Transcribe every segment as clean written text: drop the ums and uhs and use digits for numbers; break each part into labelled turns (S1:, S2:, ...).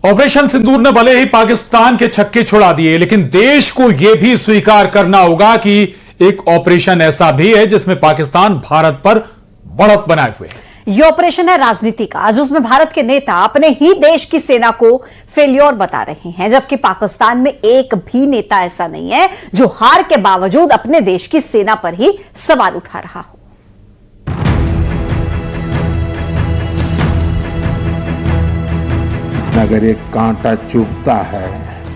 S1: Operation सिंदूर ने भले ही पाकिस्तान के छक्के छुड़ा दिए, लेकिन देश को यह भी स्वीकार करना होगा कि एक ऑपरेशन ऐसा भी है जिसमें पाकिस्तान भारत पर बढ़त बनाए हुए है।
S2: यह ऑपरेशन है राजनीति का, आज उसमें भारत के नेता अपने ही देश की सेना को फेल्योर बता रहे हैं, जबकि पाकिस्तान में एक भी नेता ऐसा नहीं है जो हार के बावजूद अपने देश की सेना पर ही सवाल उठा रहा हो।
S3: अगर एक कांटा चुभता है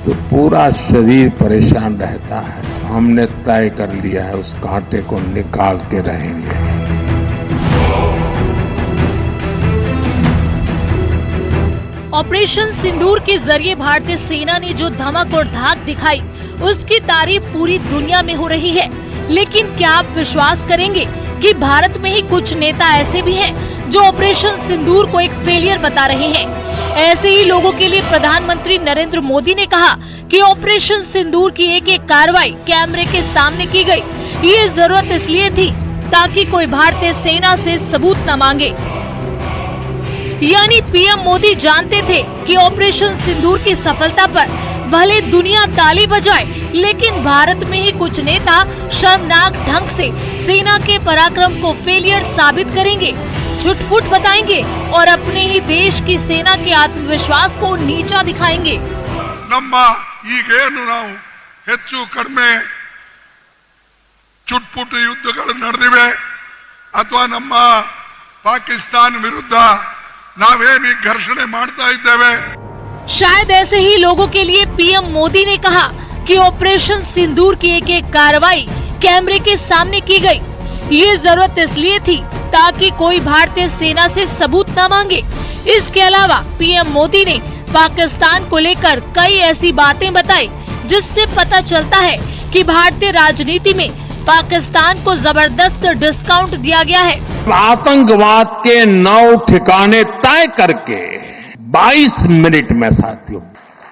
S3: तो पूरा शरीर परेशान रहता है। हमने तय कर लिया है उस कांटे को निकाल के रहेंगे।
S4: ऑपरेशन सिंदूर के जरिए भारतीय सेना ने जो धमक और धाक दिखाई, उसकी तारीफ पूरी दुनिया में हो रही है। लेकिन क्या आप विश्वास करेंगे कि भारत में ही कुछ नेता ऐसे भी हैं जो ऑपरेशन सिंदूर को एक फेलियर बता रहे हैं? ऐसे ही लोगों के लिए प्रधानमंत्री नरेंद्र मोदी ने कहा कि ऑपरेशन सिंदूर की एक एक कार्रवाई कैमरे के सामने की गई। ये जरूरत इसलिए थी ताकि कोई भारतीय सेना से सबूत न मांगे। यानी पीएम मोदी जानते थे कि ऑपरेशन सिंदूर की सफलता पर भले दुनिया ताली बजाए, लेकिन भारत में ही कुछ नेता शर्मनाक ढंग से सेना के पराक्रम को फेलियर साबित करेंगे, झूठ बताएंगे और अपने ही देश की सेना के आत्मविश्वास को नीचा दिखाएंगे।
S5: ನಮ್ಮ ಈಗೇನು ನಾವು ಹೆಚ್ಚು ಕಡಿಮೆ ಚುಟ್ಪುಟ್ ಯುದ್ಧಗಳು ನಡೆದಿವೆ ಅಥವಾ ನಮ್ಮ ಪಾಕಿಸ್ತಾನ ವಿರುದ್ಧ ನಾವೇನು ಘರ್ಷಣೆ ಮಾಡ್ತಾ ಇದ್ದೇವೆ।
S4: शायद ऐसे ही लोगों के लिए पीएम मोदी ने कहा कि ऑपरेशन सिंदूर की एक एक कार्रवाई कैमरे के सामने की गई। ये जरूरत इसलिए थी ताकि कोई भारतीय सेना से सबूत न मांगे। इसके अलावा पीएम मोदी ने पाकिस्तान को लेकर कई ऐसी बातें बताई जिससे पता चलता है कि भारतीय राजनीति में पाकिस्तान को जबरदस्त डिस्काउंट दिया गया है।
S3: आतंकवाद के 9 ठिकाने तय करके 22 मिनट में साथियों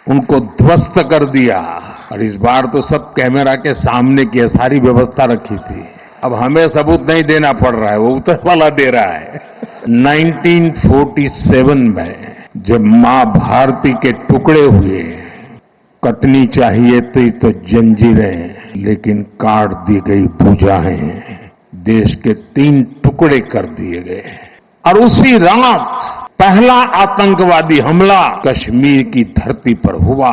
S3: उनको ध्वस्त कर दिया। और इस बार तो सब कैमरा के सामने की सारी व्यवस्था रखी थी। अब हमें सबूत नहीं देना पड़ रहा है, वो उत्तर वाला दे रहा है। 1947 में जब मां भारती के टुकड़े हुए, कटनी चाहिए थी तो जंजीरें, लेकिन काट दी गई भुजाएं, देश के 3 टुकड़े कर दिए गए। और उसी रात पहला आतंकवादी हमला कश्मीर की धरती पर हुआ।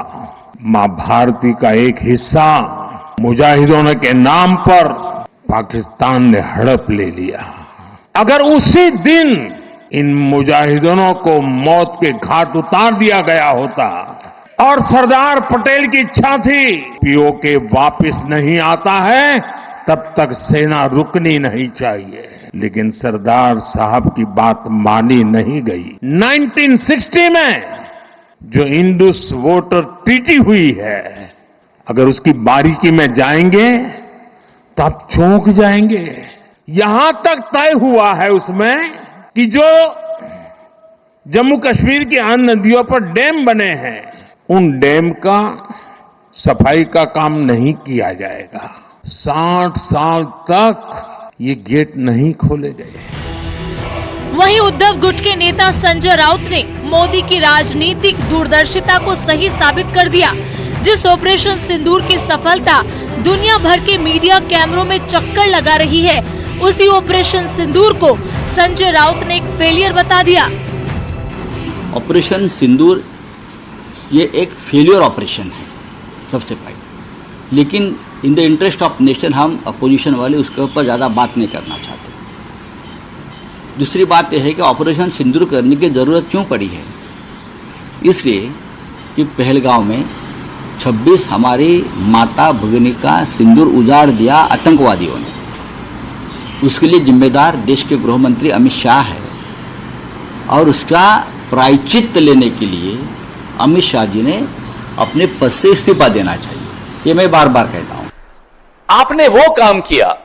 S3: मां भारती का एक हिस्सा मुजाहिदों के नाम पर पाकिस्तान ने हड़प ले लिया। अगर उसी दिन इन मुजाहिदों को मौत के घाट उतार दिया गया होता, और सरदार पटेल की इच्छा थी पीओके वापस नहीं आता है तब तक सेना रुकनी नहीं चाहिए, लेकिन सरदार साहब की बात मानी नहीं गई। 1960 में जो इंडस वाटर ट्रीटी हुई है, अगर उसकी बारीकी में जाएंगे तो आप चौंक जाएंगे। यहां तक तय हुआ है उसमें कि जो जम्मू कश्मीर की अन्य नदियों पर डैम बने हैं, उन डैम का सफाई का काम नहीं किया जाएगा। 60 साल तक ये गेट नहीं खोले गए।
S4: वहीं उद्धव गुट के नेता संजय राउत ने मोदी की राजनीतिक दूरदर्शिता को सही साबित कर दिया। जिस ऑपरेशन सिंदूर की सफलता दुनिया भर के मीडिया कैमरों में चक्कर लगा रही है, उसी ऑपरेशन सिंदूर को संजय राउत ने एक फेलियर बता दिया।
S6: ऑपरेशन सिंदूर ये एक फेलियर ऑपरेशन है सबसे पहले, लेकिन in the interest of nation हम अपोजिशन वाले उसके ऊपर ज़्यादा बात नहीं करना चाहते। दूसरी बात यह है कि ऑपरेशन सिंदूर करने की ज़रूरत क्यों पड़ी है, इसलिए कि पहलगांव में 26 हमारी माता भगिनी का सिंदूर उजाड़ दिया आतंकवादियों ने। उसके लिए जिम्मेदार देश के गृह मंत्री अमित शाह है, और उसका प्रायश्चित लेने के लिए अमित शाह जी ने अपने पद से इस्तीफा देना चाहिए। ये मैं बार बार कहता हूं।
S7: आपने वो काम किया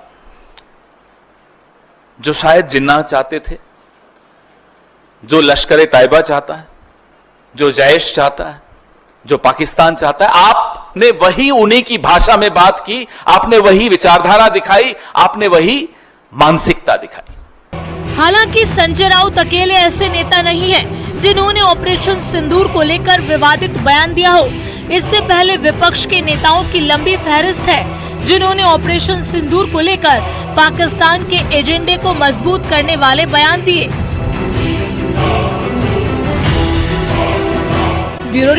S7: जो शायद जिन्ना चाहते थे, जो लश्कर तैयबा चाहता है, जो जैश चाहता है, जो पाकिस्तान चाहता है। आपने वही उन्हीं की भाषा में बात की, आपने वही विचारधारा दिखाई, आपने वही मानसिकता दिखाई।
S4: हालांकि संजय राउत अकेले ऐसे नेता नहीं है जिन्होंने ऑपरेशन सिंदूर को लेकर विवादित बयान दिया हो। इससे पहले विपक्ष के नेताओं की लंबी फहरिस्त है जिन्होंने ऑपरेशन सिंदूर को लेकर पाकिस्तान के एजेंडे को मजबूत करने वाले बयान दिए। ब्यूरो